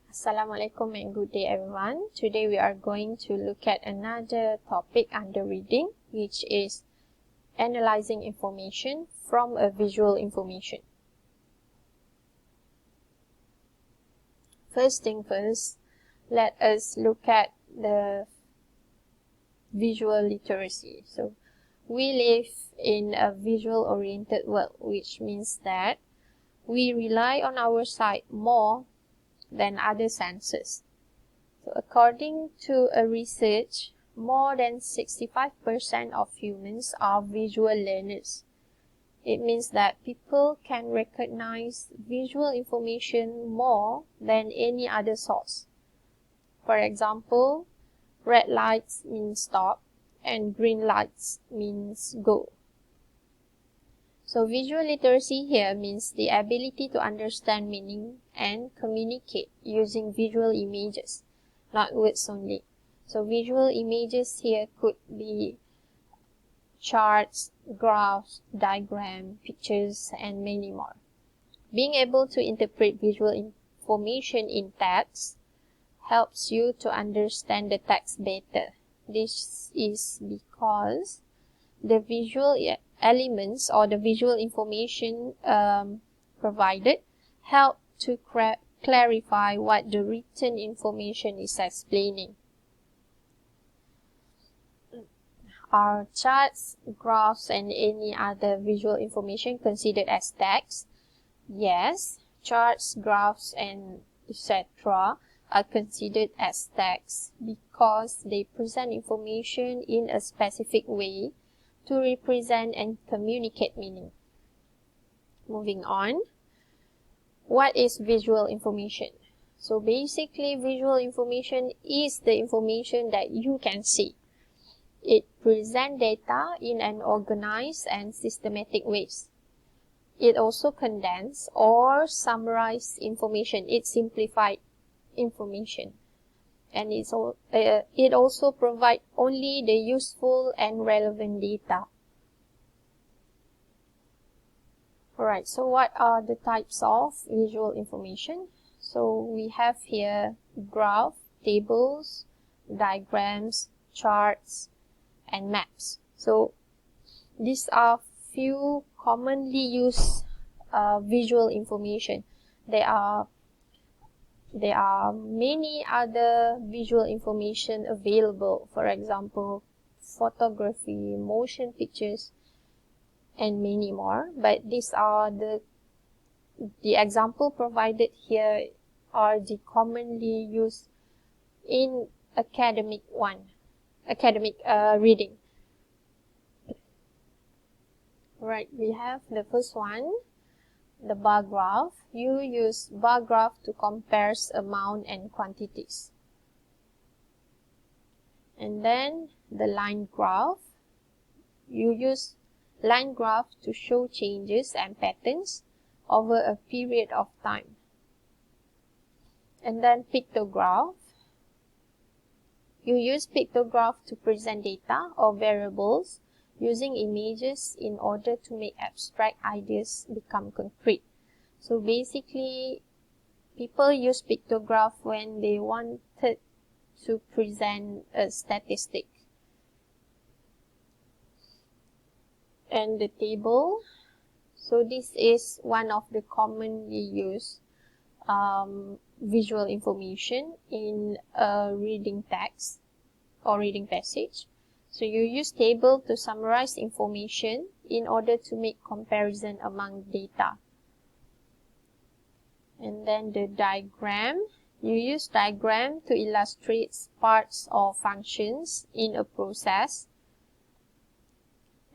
Assalamualaikum and good day everyone. Today we are going to look at another topic under reading, which is analyzing information from a visual information. First thing first, let us look at the visual literacy. So we live in a visual oriented world, which means that we rely on our sight more than other senses. So according to a research, more than 65% of humans are visual learners. It means that people can recognize visual information more than any other source. For example, red lights mean stop and green lights means go. So visual literacy here means the ability to understand meaning and communicate using visual images, not words only. So visual images here could be charts, graphs, diagrams, pictures, and many more. Being able to interpret visual information in text helps you to understand the text better. This is because the visual elements or the visual information provided help to clarify what the written information is explaining. Are charts, graphs, and any other visual information considered as text? Yes, charts, graphs, and etc. are considered as text because they present information in a specific way to represent and communicate meaning. Moving on, what is visual information? So basically, visual information is the information that you can see. It presents data in an organized and systematic ways. It also condenses or summarizes information. It simplifies information. And it also provides only the useful and relevant data. Alright, so what are the types of visual information? So we have here graph, tables, diagrams, charts, and maps. So these are few commonly used visual information. There are many other visual information available, for example, photography, motion pictures, and many more. But these are the example provided here are the commonly used in academic reading. Right, we have the first one, the bar graph. You use bar graph to compare amount and quantities. And then the line graph. You use line graph to show changes and patterns over a period of time. And then pictograph. You use pictograph to present data or variables using images in order to make abstract ideas become concrete. So basically, people use pictograph when they wanted to present a statistic. And the table. So this is one of the commonly used visual information in a reading text or reading passage. So you use table to summarize information in order to make comparison among data. And then the diagram. You use diagram to illustrate parts or functions in a process.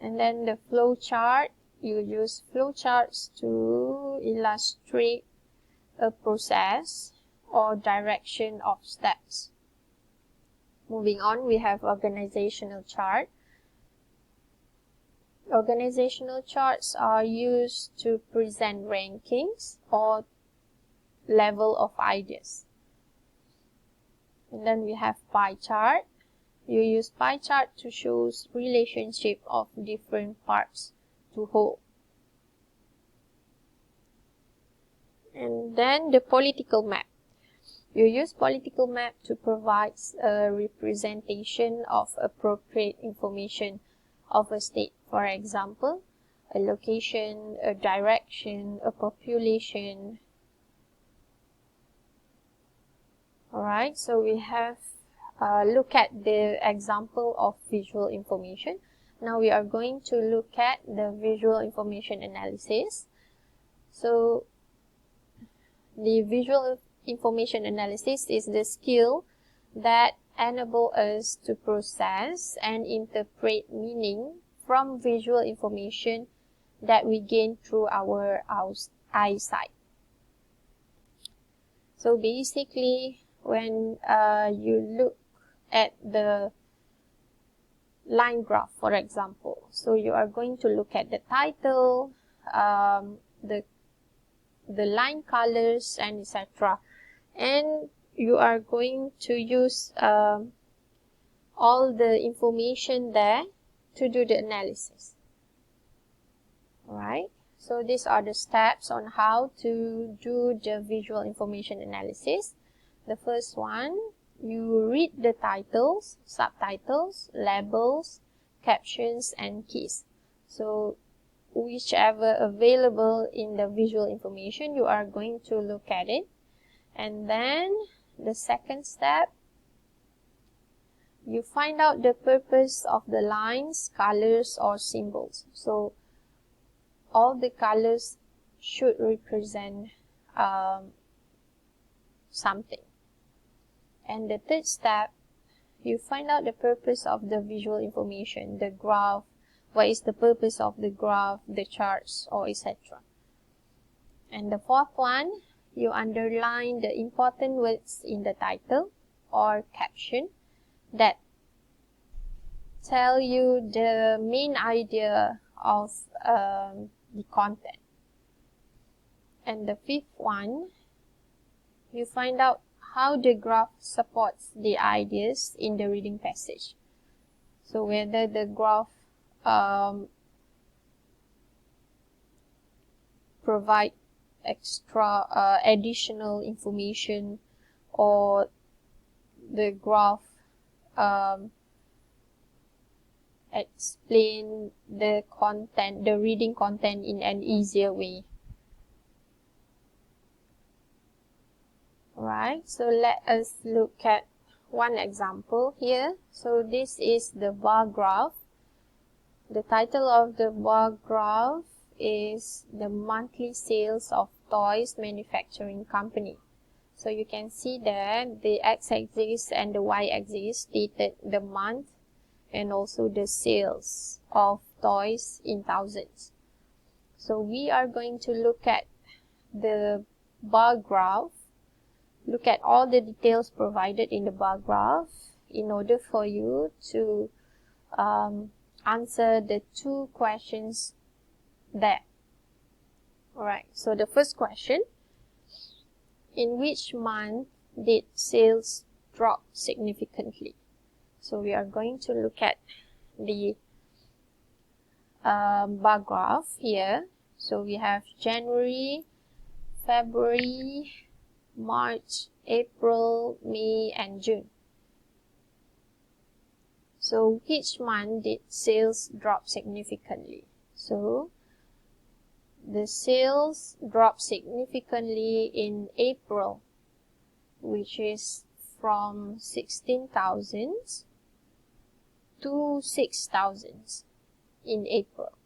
And then the flow chart. You use flow charts to illustrate a process or direction of steps. Moving on, we have organizational chart. Organizational charts are used to present rankings or level of ideas. And then we have pie chart. You use pie chart to show relationship of different parts to whole. And then the political map. You use political map to provide a representation of appropriate information of a state. For example, a location, a direction, a population. Alright, so we have look at the example of visual information. Now we are going to look at the visual information analysis. So the visual information analysis is the skill that enable us to process and interpret meaning from visual information that we gain through our eyesight. So basically, when you look at the line graph, for example, so you are going to look at the title, the line colors, and etc. And you are going to use all the information there to do the analysis. Alright, so these are the steps on how to do the visual information analysis. The first one, you read the titles, subtitles, labels, captions, and keys. So whichever available in the visual information, you are going to look at it. And then the second step, you find out the purpose of the lines, colors, or symbols. So all the colors should represent something. And the third step, you find out the purpose of the visual information, the graph, what is the purpose of the graph, the charts, or etc. And the fourth one, you underline the important words in the title or caption that tell you the main idea of the content. And the fifth one, you find out how the graph supports the ideas in the reading passage. So whether the graph provide extra additional information, or the graph explain the content, the reading content in an easier way. Alright, so let us look at one example here. So this is the bar graph. The title of the bar graph is the monthly sales of toys manufacturing company. So you can see there the x-axis and the y-axis stated the month and also the sales of toys in thousands. So we are going to look at the bar graph, look at all the details provided in the bar graph in order for you to answer the two questions there. Alright, so the first question, in which month did sales drop significantly? So we are going to look at the bar graph here. So we have January, February, March, April, May, and June. So which month did sales drop significantly? So the sales dropped significantly in April, which is from 16,000 to 6,000 in April.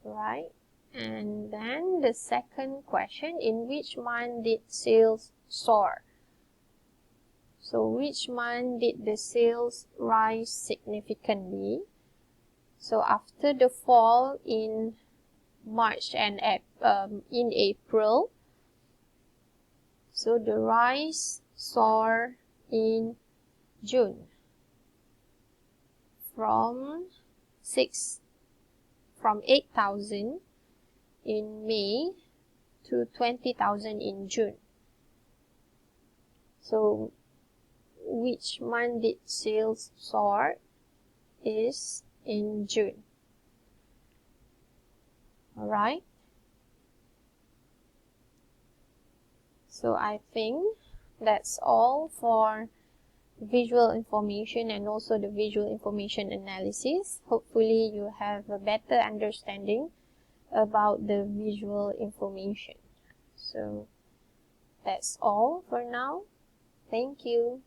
Right? And then the second question, in which month did sales soar? So which month did the sales rise significantly? So after the fall in March and in April, so the rise soar in June from 8,000 in May to 20,000 in June. So which month did sales soar? Is in June. Alright. So I think that's all for visual information and also the visual information analysis. Hopefully you have a better understanding about the visual information. So that's all for now. Thank you.